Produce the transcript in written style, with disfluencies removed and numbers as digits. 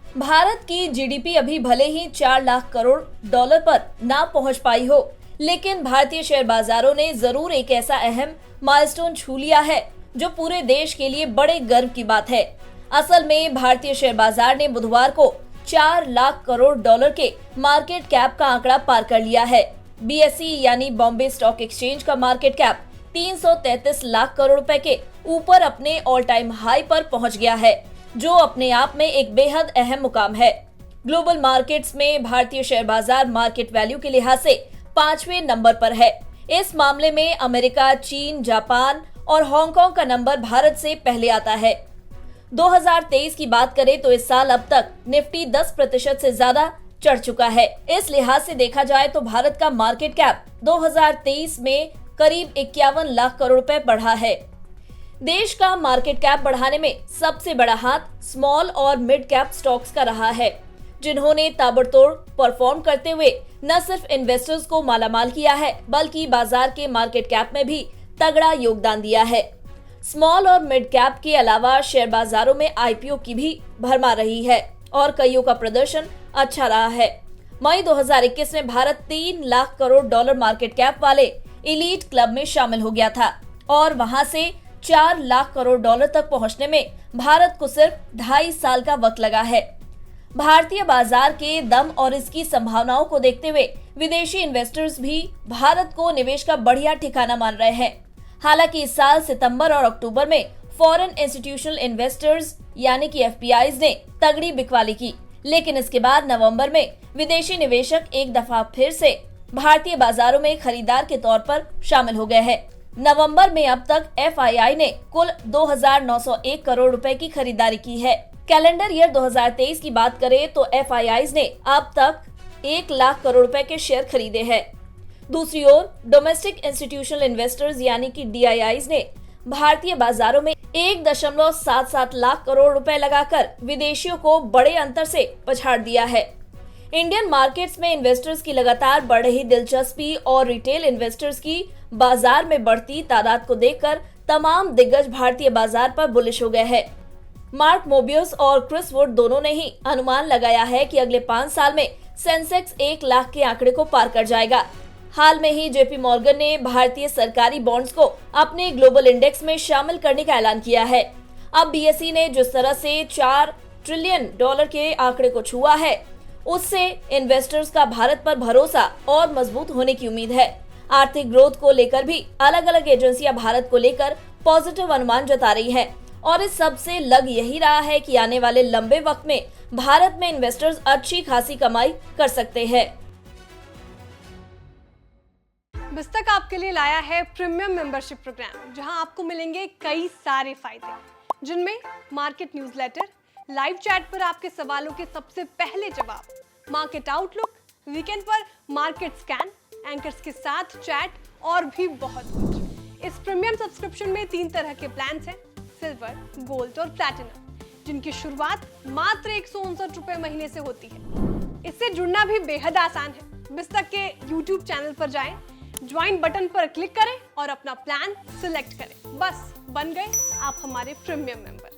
भारत की जीडीपी अभी भले ही 4 लाख करोड़ डॉलर पर ना पहुंच पाई हो, लेकिन भारतीय शेयर बाजारों ने जरूर एक ऐसा अहम माइलस्टोन छू लिया है जो पूरे देश के लिए बड़े गर्व की बात है। असल में भारतीय शेयर बाजार ने बुधवार को 4 लाख करोड़ डॉलर के मार्केट कैप का आंकड़ा पार कर लिया है। बीएसई यानी बॉम्बे स्टॉक एक्सचेंज का मार्केट कैप 333 लाख करोड़ रुपए के ऊपर अपने ऑल टाइम हाई पर पहुंच गया है, जो अपने आप में एक बेहद अहम मुकाम है। ग्लोबल मार्केट्स में भारतीय शेयर बाजार मार्केट वैल्यू के लिहाज से 5वें नंबर पर है। इस मामले में अमेरिका, चीन, जापान और हांगकांग का नंबर भारत से पहले आता है। 2023 की बात करें तो इस साल अब तक निफ्टी 10% से ज्यादा चढ़ चुका है। इस लिहाज से देखा जाए तो भारत का मार्केट कैप 2023 में करीब 51 लाख करोड़ रुपए बढ़ा है। देश का मार्केट कैप बढ़ाने में सबसे बड़ा हाथ स्मॉल और मिड कैप स्टॉक्स का रहा है, जिन्होंने ताबड़तोड़ परफॉर्म करते हुए न सिर्फ इन्वेस्टर्स को मालामाल किया है, बल्कि बाजार के मार्केट कैप में भी तगड़ा योगदान दिया है। स्मॉल और मिड कैप के अलावा शेयर बाजारों में आईपीओ की भी भरमार रही है और कईयों का प्रदर्शन अच्छा रहा है। मई 2021 में Bharat 3 lakh crore dollar market cap वाले एलीट क्लब में शामिल हो गया था और वहां से 4 लाख करोड़ डॉलर तक पहुंचने में भारत को सिर्फ 2.5 साल का वक्त लगा है। भारतीय बाजार के दम और इसकी संभावनाओं को देखते हुए विदेशी इन्वेस्टर्स भी भारत को निवेश का बढ़िया ठिकाना मान रहे हैं। हालांकि इस साल सितंबर और अक्टूबर में फॉरेन इंस्टीट्यूशनल इन्वेस्टर्स यानी कि एफपीआईज ने तगड़ी बिकवाली की, लेकिन इसके बाद नवंबर में विदेशी निवेशक एक दफा फिर से भारतीय बाजारों में खरीदार के तौर पर शामिल हो गए हैं। नवंबर में अब तक एफआईआई ने कुल 2,901 करोड़ रुपए की खरीदारी की है। कैलेंडर ईयर 2023 की बात करें तो एफआईआईज ने अब तक 1 लाख करोड़ रुपए के शेयर खरीदे हैं। दूसरी ओर डोमेस्टिक इंस्टीट्यूशनल इन्वेस्टर्स यानी कि डीआईआईज ने भारतीय बाजारों में 1.77 लाख करोड़ रुपए लगाकर विदेशियों को बड़े अंतर से पछाड़ दिया है। इंडियन मार्केट्स में इन्वेस्टर्स की लगातार बढ़ रही दिलचस्पी और रिटेल इन्वेस्टर्स की बाजार में बढ़ती तादाद को देखकर तमाम दिग्गज भारतीय बाजार पर बुलिश हो गए हैं। मार्क मोबियस और क्रिस वुड दोनों ने ही अनुमान लगाया है कि अगले 5 साल में सेंसेक्स 1 लाख के आंकड़े को पार कर जाएगा। हाल में ही जेपी मॉर्गन ने भारतीय सरकारी बॉन्ड्स को अपने ग्लोबल इंडेक्स में शामिल करने का ऐलान किया है। अब बीएसई ने जिस तरह से 4 ट्रिलियन डॉलर के आंकड़े को छुआ है, उससे इन्वेस्टर्स का भारत पर भरोसा और मजबूत होने की उम्मीद है। आर्थिक ग्रोथ को लेकर भी अलग अलग एजेंसियां भारत को लेकर पॉजिटिव अनुमान जता रही हैं और इस सब से लग यही रहा है कि आने वाले लंबे वक्त में भारत में इन्वेस्टर्स अच्छी खासी कमाई कर सकते हैं। बिस्तक आपके लिए लाया है प्रीमियम मेंबरशिप प्रोग्राम, जहां आपको मिलेंगे कई सारे फायदे, जिनमें मार्केट न्यूज़लेटर, लाइव चैट पर आपके सवालों के सबसे पहले जवाब, मार्केट आउटलुक, वीकेंड पर मार्केट स्कैन, एंकर्स के साथ चैट और भी बहुत कुछ। इस प्रीमियम सब्सक्रिप्शन में 3 तरह के प्लान्स हैं, सिल्वर, गोल्ड और प्लैटिनम, जिनकी शुरुआत मात्र 159 रुपए महीने से होती है। इससे जुड़ना भी बेहद आसान है। बिस्तक के YouTube चैनल पर जाएं, ज्वाइन बटन पर क्लिक करें और अपना प्लान सिलेक्ट करें। बस बन गए आप हमारे प्रीमियम मेंबर।